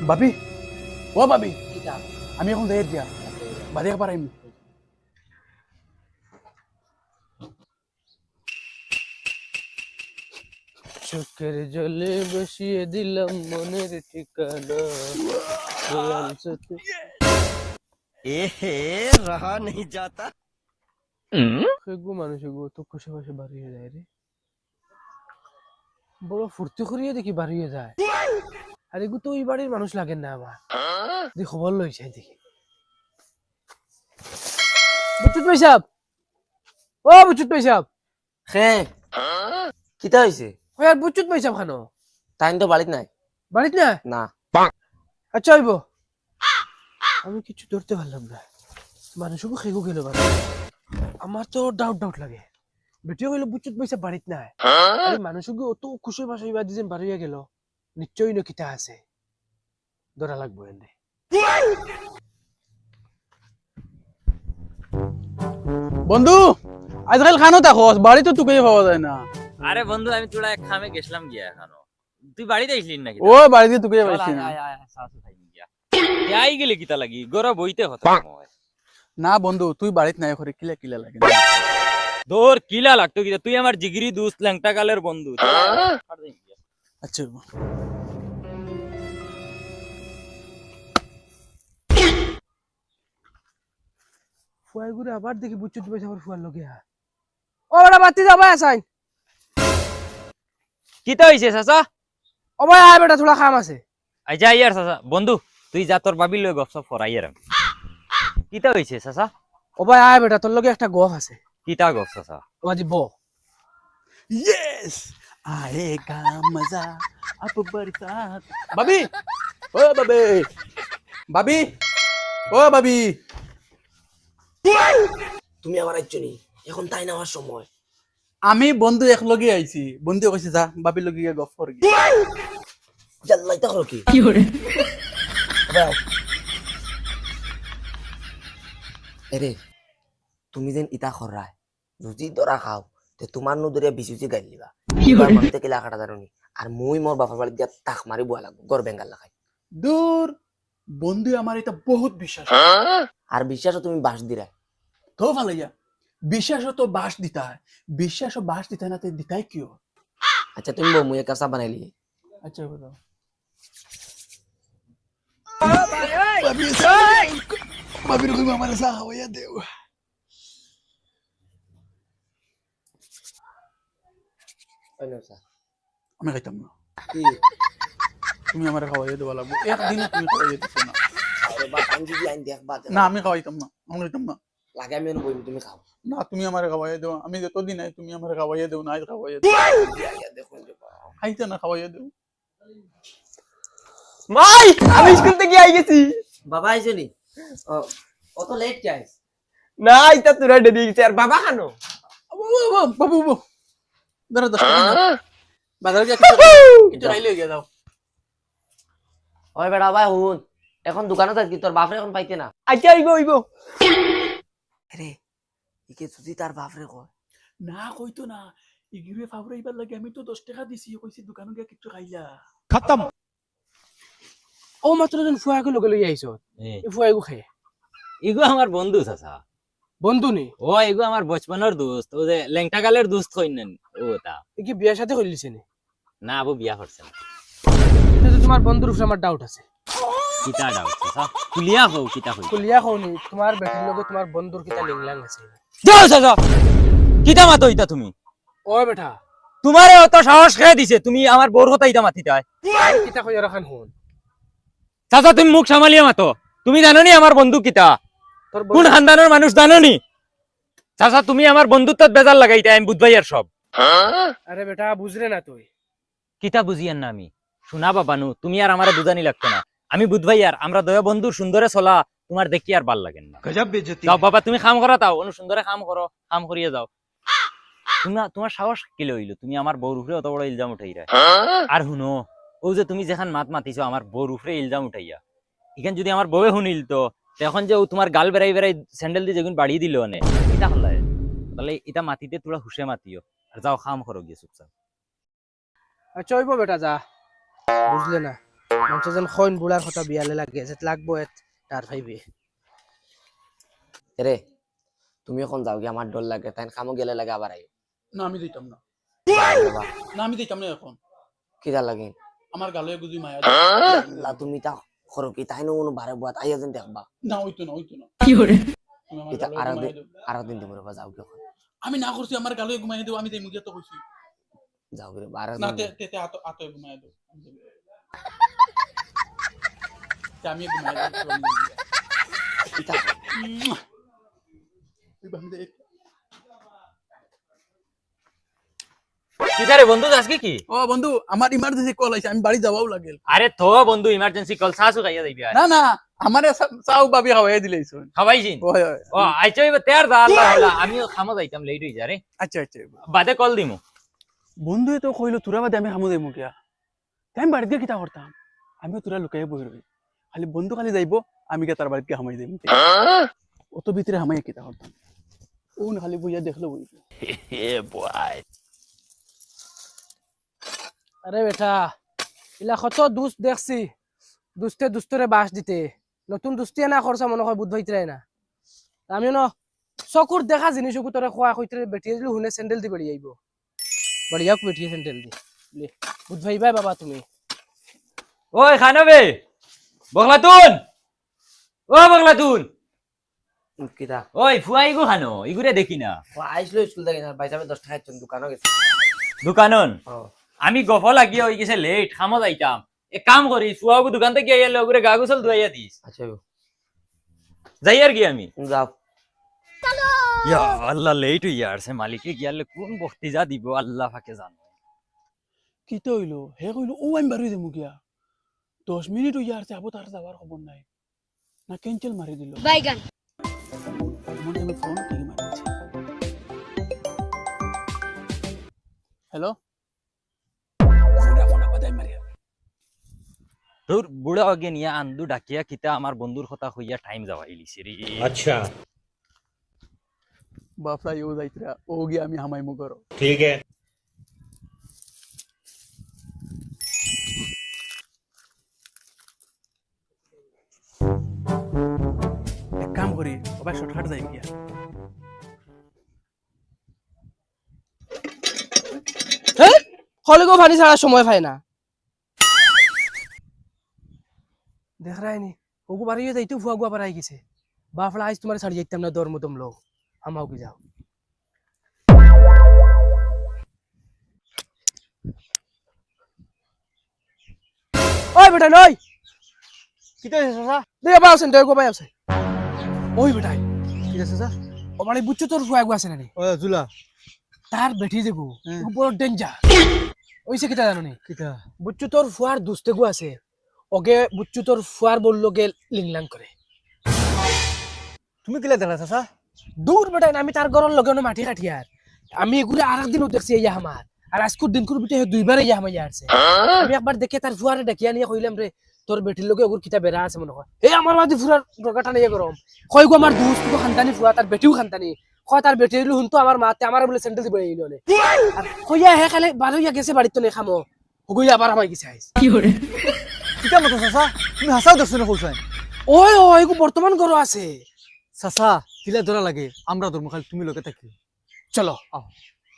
বাবি, ও বাবি, আমি এখন যাই দিয়া বাড়ি পারাইম। চোখের জলে বসিয়ে দিলাম মনের ঠিকানা। रहा नहीं जाता। মানুষ তো খুশি খুশি বাড়িয়ে যায় রে, বড় ফুর্তি করিয়ে দেখি বাড়িয়ে যায়। আর এগু তো ওই বাড়ির মানুষ লাগেন না আমার, যে খবর লইছে দেখি। বুচুত ভাই সাহেব, ও বুচুত ভাই সাহেব, হে কিতা হইছে? ওই আর বুচুত ভাই সাহেব খানো তাইন তো বাড়িত নাই। বাড়িত না? না। আচ্ছা হইব। আমি কিছু ধরতে পারলাম না, মানুষকে খেগু গেল বাড়ি। আমার তো ডাউট লাগে, বেটিও গেল বুচুত ভাই সাহেব বাড়িত নাই। মানুষকে অত খুশি ভাষাই বাদ দিয়েছেন বাড়িয়া গেল, নিশ্চয়ই ন কিতা আছে, ধরা লাগবো এনে। বন্ধু, আজকাল খানো থাকো, বাড়ি তো তোকে পাওয়া যায় না। আরে বন্ধু আমি তোরা এক খামে গেছিলাম গিয়া এখানো, তুই বাড়িতে আসলি নাকি? ও বাড়িতে তোকে পাইছি না। আই গেলে কিতা লাগি গড়া বইতে কথা না বন্ধু, তুই বাড়িত নাই করে কিলা কিলা লাগে। তোর কিলা লাগতো কিতা? তুই আমার জিগরি দোস্ত, ল্যাংটা কালের বন্ধু। আচ্ছা ফুয়াই ঘুরে আবার দেখি বুচুত ভাই সাহেব ফুয়ার লগে। ও বড় বাতি যাবা আসাই। কিতা হইছে চাচা? ও ভাই আয় বেটা, থোড়া কাম আছে। আচ্ছা ইয়ার চাচা, বন্ধু তুই যা, তোর বাবির লই গপসপ করাই আর। কিতা হইছে চাচা? ও ভাই আয় বেটা, তোর লগে একটা গপ আছে। কিতা গপ চাচা? ও আজি ব यस आएगा मजा अब बरसात। बाबी, ओ बाबी, बाबी, ओ बाबी, তুমি আমার আইছনি, এখন তাই নেওয়ার সময়। আমি বন্ধু এক লগে আইছি, বন্ধু কইছে যা বাবির লগে গিয়ে গপ কর গিয়ে। জাল্লাইতা করো কি? এরে তুমি যেন ইতা খরায় যদি দরা খাও তে তোমার নদরিয়া বিশুচি গাইল লিবা। এবার মানতে কিলা কাটা জানোনি, আর মুই মোর বাবার বাড়ি দিয়া তাক মারি বুয়া লাগবো, গর বেঙ্গাল লাগাই। দূর বন্ধু আমার এটা বহুত বিশ্বাস। আর বিশ্বাসও তুমি বাস দিরা তো ভালাইয়া, বিশ্বাস তো বাস দিতা হয়, বিশ্বাস বাস দিতা না তে দিতাই কিও। আচ্ছা তুমি বউ মুই একটা চা বানাইলি। আচ্ছা বলো বাবির কইবা আমার চা খাওয়াইয়া দেও। আমি খাইতাম না, তুমি আমার খাওয়াইয়া দেওয়া লাগবো। একদিনও তুমি খাওয়াইয়া দিছো না। না আমি খাওয়াইতাম না, আমি খাইতাম না। লাগে আমি বইম, তুমি খাও না তুমি আমার খাওয়াইয়া দেও, আমি যতদিন নাই তুমি আমার খাওয়াইয়া দেও না, আজ খাওয়াইয়া দেও। খাইতে না খাওয়াইয়া দেও। মাই, আমি স্কুল থেকে আই গেছি। বাবা আইছনি? অত লেট যাইস না ইতা তোরা দেরি গেছে। আর বাবা খানো বাবু বাবু দাঁড়া 10 টাকা বাজারে গিয়ে কিছু খাইলে গিয়ে যাও। ওই বেড়া ভাই হুন, এখন দোকানে থাকি, তোর বাপরে এখন পাইতে না। আচ্ছা আইব। আরে ইকে যদি তার বাপরে কয় না কইতো না, ইগিরে ফাবরাইবার লাগে আমি তো 10 টাকা দিছি, কইছি দোকানে গিয়ে কিছু খাইলা। ও মাত্র জন ফুয়াকে লগে লই আইছো, এই ফুয়াগু খায়। এগো আমার বন্ধু চাচা। বন্ধু নি? ও এগো আমার বচপনের দোস্ত, ও যে ল্যাংটা কালের দোস্ত কইনেন ও তা। এ কি বিয়ার সাথে কইলিছে নি? না আবু বিয়া করছে না। এটা তো তোমার বন্ধুর উপর আমার ডাউট আছে। কিতা ডাউট চাচা? কুলিয়া কও কিতা কই? কুলিয়া কওনি, তোমার বেটির লগে তোমার বন্ধুর কিতা লিংলাং আছে। যাও চাচা, কিতা মাতো ইতা তুমি? ও বেটা, তোমারে অত সাহস খেয়ে দিছে, তুমি আমার বউর কথা ইতা মাতিতে হয়? কিতা কইয়া রাখান হন চাচা, তুমি মুখ সামালিয়া মাতো। তুমি জানোনি আমার বন্ধু কিতা, তোর কোন খানদানের মানুষ জানোনি? চাচা তুমি আমার বন্ধুত্বত বেজার লাগাইতে, আমি বুঝবাই আর সব। আরে বেটা বুঝরে না তুই। কিতা বুঝিয়েন না আমি? শোনা বাবানু, তুমি আর আমারে বুঝানি লাগতো না, আমি বুঝবাই। আর আমরা দয়া বন্ধুর সুন্দরে চলা তোমার দেখি আর ভাল লাগেন না। যাও বাবা, তুমি কাম করা তাও, অনু সুন্দরে কাম করো, কাম করিয়ে যাও। তোমার সাহস কিলে হইলো, তুমি আমার বউর উপরে অত বড় ইলজাম উঠাইরা। আর শুনো, ও যে তুমি যেখান মাত মাতিছো আমার বউর উপরে ইলজাম উঠাইয়া, এখান যদি আমার বউয়ে শুনিল তো এখন যে ও তোমার গাল বেড়াই বেড়াই স্যান্ডেল দিয়ে যেগুন বাড়িয়ে দিল অনেক, এটা হল তাহলে এটা মাতিতে তোরা হুশে মাতিও। আর যাও কাম করো গিয়ে চুপচাপ। আচ্ছা হইব বেটা, যা বুঝলে না। মানুষ যেন খৈন বুড়ার কথা বিয়ালে লাগে যে লাগবো তার ভাইবে রে তুমি এখন যাও কি আমার ডর লাগে তাই কামো গেলে লাগে আবার আইও না আমি দিতাম না বাবা না আমি দিতাম না এখন কি যা লাগে আমার গালে গুজি মায়া লা তুমি তা খরো কি তাই নো বারে বুয়াত আইয়া যেন দেখবা না হইতো না হইতো না তুমি আমার এটা গালে ঘুমাইয়া দাও। আর দিন দিব রে যাও কি এখন আমি না করছি আমার গালে ঘুমাইয়া দেবো আমি দেই মুখে তো কইছি যাও রে আর না দিন তে আতো ঘুমাইয়া দাও আমি ঘুমাইয়া দাও এটা কিতারে বন্ধু আজকে কি ও বন্ধু আমার ইমার্জেন্সি কল আইছে আমি বাড়ি যাওয়াও লাগেল আরে তো বন্ধু ইমার্জেন্সি কল সাসু খাইয়া যাইবি আর না না আমারে চাও বাবি খাওয়াই দিলেইছুন খাওয়াইছিন ওই ওই ও আইছো এবার তেয়ার দা আল্লাহ আল্লাহ আমিও খামো যাইতাম লেট হই যা রে আচ্ছা আচ্ছা বাদে কল দিমু বন্ধুয়ে তো কইলো তোরা বাদে আমি খামো দেই মুখিয়া তাই আমি বাড়িতে কিতা করতাম আমিও তোরা লুকাই বই রবি খালি বন্ধু খালি যাইবো আমি কে তার বাড়িতে হামাই দেই অত ভিতরে হামাই কিতা করতাম ওন খালি বইয়া দেখলো বই আরে বেটা ইলা কত দুষ্ট দেখছি দুষ্টে দুষ্টরে বাস দিতে নতুন দুষ্টি না খরচা মনে হয় বুধ ভাইতরাই না আমিও ন চকুর দেখা জিনিসকু তোরে খোয়া কইতে বেটিয়ে দিলে হুনে স্যান্ডেল দি বেড়ি আইব বড়িয়াক বেটিয়ে স্যান্ডেল দি বুধ ভাই বাই বাবা তুমি ওই খানবে বগলাতুন ও বগলাতুন কিটা ওই ফুয়াই গো খানো ইগুরে দেখি না ও আইসলো স্কুল থেকে না ভাই যাবে 10 টাকা চুন দোকানও গেছে দোকানন ও আমি গফল লাগিয়া হই গেছে লেট খামো যাইতাম এক কাম করি ফুয়াগু দোকান থেকে আইয়া লগরে গা গোসল ধুইয়া দিস আচ্ছা যাই আর কি আমি যাও ইয়া আল্লাহ লেট হই যাচ্ছে মালিকে গিয়ালে কোন বক্তি যা দিব আল্লাহ ফাকে জানো কিতা হইলো হে কইলো ও আমি বাড়ি দেই মুখিয়া 10 মিনিট হইয়া আসছে আবো তার যাবার খবর নাই না ক্যান্সেল মারি দিল বাইগান মনে আমি ফোন কি মারছে হ্যালো ফোন বাদাই মারিয়া তোর বুড়া আগে নিয়া আন্দু ডাকিয়া কিতা আমার বন্ধুর কথা হইয়া টাইম যাওয়াই লিছি রে अच्छा বাপরা ইউ যাইতরা ও গিয়ে আমি হামাই মু করো ठीक है এক কাম করি ওবা শর্টকাট যাই গিয়া হলেগো ভানি ছাড়া সময় পায় না দেখ রায়নি ওগু বাড়িয়ে যাইতো ফুয়া গুয়া পারাই গেছে বাফলা আজ তোমার ছাড়ি যাইতাম না দর মতম লো আমাও কি যাও ওই বেটা নই কিতা হইছে চাচা দে বা আছেন দে গো ভাই আছে ওই বেটাই কি আছে স্যার ও মানে বুচ্চু তোর ফুয়া গুয়া আছে না নি ओ जुला তার বেটি দেবো উপর ডেঞ্জার ওইসে কিতা জানো নি किता বুচ্চু তোর ফুয়ার দুস্তে গু আছে ওকে বুচ্চু তোর ফুয়ার বললো গে লিংলাং করে তুমি কিলা দেলা চাচা দূর বেটাই আমি তার ঘরের লগে মাটি কাটিয়ার আমি এগুলো আর একদিনও দেখছি ইয়া আমার আর আজকুর দিনকুর বিটে দুইবার ইয়া আমার আসছে আমি একবার দেখে তার ফুয়ারে ডাকিয়া নিয়ে কইলাম রে তোর বেটির লগে ওগুর কিতা বেড়া আছে মনে হয় এই আমার মাঝে ফুরার ডগাটা নিয়ে গরম কই গো আমার দুস্ত তো খানদানি ফুয়া তার বেটিও খানদানি কয় তার বেটি হইলো হুনতো আমার মাতে আমার বলে স্যান্ডেল দিবে ইলো নে আর কইয়া হে খালে বারইয়া গেছে বাড়িতে নে খামো হগই আবার আমায় গেছে আইস কিতা মতো চাচা তুমি হাসাও দেখছ না কইছাই ওই ওই গো বর্তমান গরো আছে চাচা কিলা ধরা লাগে আমরা ধর্ম খালি তুমি লগে থাকি চলো আও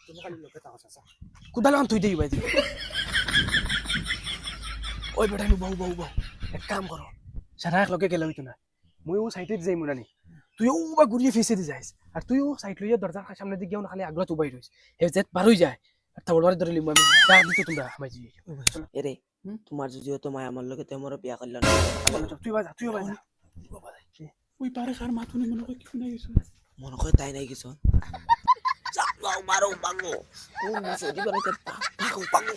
তুমি খালি লোকে তাও চাচা কুদাল আন তুই দেই ভাই ওই বেটা নি বউ বউ বউ এক কাম করো সারা এক লগে গেলে হইতো না মই ও সাইডে যাই মুনানি তুই ও বা ঘুরিয়ে ফেসে দি যাইস আর তুই ও সাইড লইয়া দরজার সামনে দিকে গিয়ে খালি আগলা তুবাই রইস হে জেত বার হই যায় আর তা বড় ধরে লিম আমি যা দিতে তোমরা আমাই জি এরে তোমার যদি তো মায় আমার লগে তোমার বিয়া করল না তুই বাজা তুই বাজা ওই পারে কার মাথুনি মনে হয় কিছু নাই কিছু মনে করে তাই নাই কিছু যাও মারো বাঙ্গো কোন মুসো দিবারে তে পাগো পাগো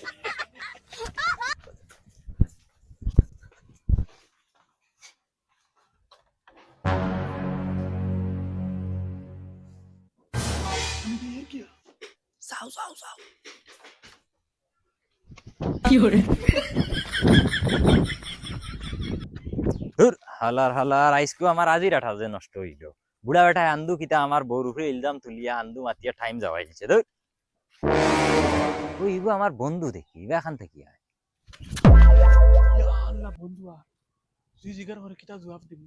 যাও যাও যাও ধুর হালার হালার আইসকু আমার আজি রাঠা যে নষ্ট হইল বুড়া বেটায় আন্দু কিতা আমার বউর উপরে ইলজাম তুলিয়া আন্দু মাতিয়া টাইম যাওয়াই দিছে ধুর ওই ইগু আমার বন্ধু দেখি ইবা খান থেকে আয় আল্লাহ বন্ধু তুই জিগার করে কিতা জবাব দিবি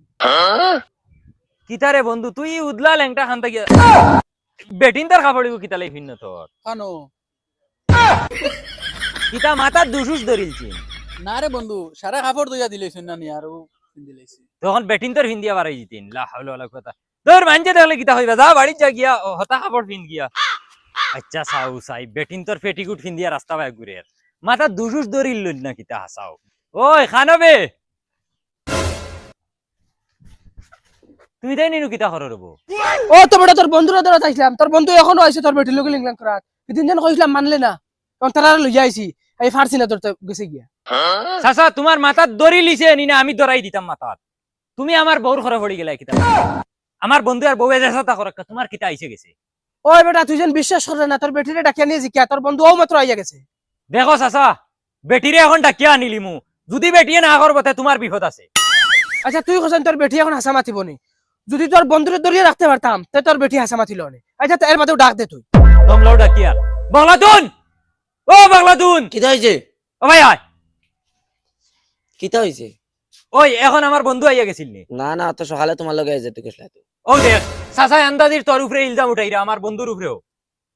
কিতারে বন্ধু তুই উদলা ল্যাংটা খান থেকে বেটিন তার খাবড়িব কিতা লাই ভিন্ন তোর কানো কিতা মাথার দুসুস ধরিলছি না রে বন্ধু সারা কাপড় দইয়া দিলেছ না নি আরো দিলেছি তখন বেটিন তোর ভিন্দিয়া বাড়াই দিতেন লা হাওলা ওয়ালা কথা তোর মানছে দেখলে কিতা হইবা যা বাড়ি যা গিয়া হতা কাপড় পিন গিয়া আচ্ছা সাউ সাই বেটিন তোর পেটিকুট ফিন্দিয়া রাস্তা বাই ঘুরে মাথা দুসুস ধরিল না কিতা হাসাও ওই খানবে তুই তাই নিনু কিতা খর রব ও তো বেটা তোর বন্ধুরা ধরা চাইছিলাম তোর বন্ধু এখনো আইছে তোর বেটির লগে লিংলাম করাত সেদিন যেন কইছিলাম মানলে না তখন তারা লইয়া আইছি এই ফারছি না তোর তো গেছে গিয়া চাচা তোমার মাথাত দড়ি লিছে নি না আমি দরাই দিতাম মাথাত তুমি আমার বউর ঘরে পড়ি গেলাই কিতা আমার বন্ধু আর বউয়ে যেসা করে তোমার কিতা আইছে গেছে ওই বেটা তুই যেন বিশ্বাস করে না তোর বেটিরে ডাকিয়া নিয়ে জিকিয়া তোর বন্ধু ও মাত্র আইয়া গেছে দেখো চাচা বেটিরে এখন ডাকিয়া আনিলি মু যদি বেটিয়ে না করবো তে তোমার বিপদ আছে আচ্ছা তুই কোসেন তোর বেটি এখন হাসা মাতিব নি যদি তোর বন্ধুরে দরিয়ে রাখতে পারতাম তে তোর বেটি হাসা মাতিল নি আচ্ছা এর বাদেও ডাক দে তুই তোমলাও ডাকিয়া বাংলাদুন ও বাংলাদুন কিতা হয়েছে ও ভাই আয় কিতা হয়েছে ওই এখন আমার বন্ধু আইয়া গেছিল নি না না তো সকালে তোমার লগে যেতে গেছিল ও দেখ চাচা আন্দাজির তোর উপরে ইলজাম উঠাইরা আমার বন্ধুর উপরেও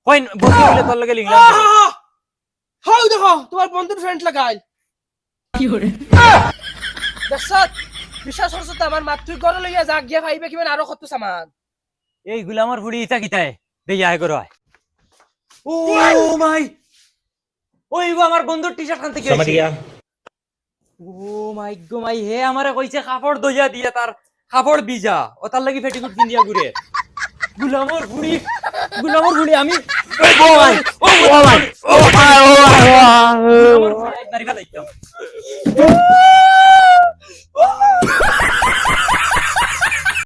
কই বন্ধু বলে তোর লগে লিখলাম হাউ দেখো তোমার বন্ধুর ফ্রেন্ড লাগাইল কি করে দেখছ বিশ্বাস করছ তো আমার মাতৃ ঘরে লইয়া যা গিয়া খাইবে কিমান আরো কত সামান এই গুলামর ফুড়ি ইটা কিতায় দেই আয় করো আয় ও মাই ওই গো আমার বন্ধুর টি-শার্ট খান থেকে সমঝ গিয়া ও মাই গো মাই হে আমারে কইছে কাপড় দইয়া দিয়া তার কাপড় বিজা ও তার লাগি ফেটিকুট কিনিয়া ঘুরে গুলামর ফুড়ি আমি ও ভাই ও ভাই ও ভাই ও ভাই ও ভাই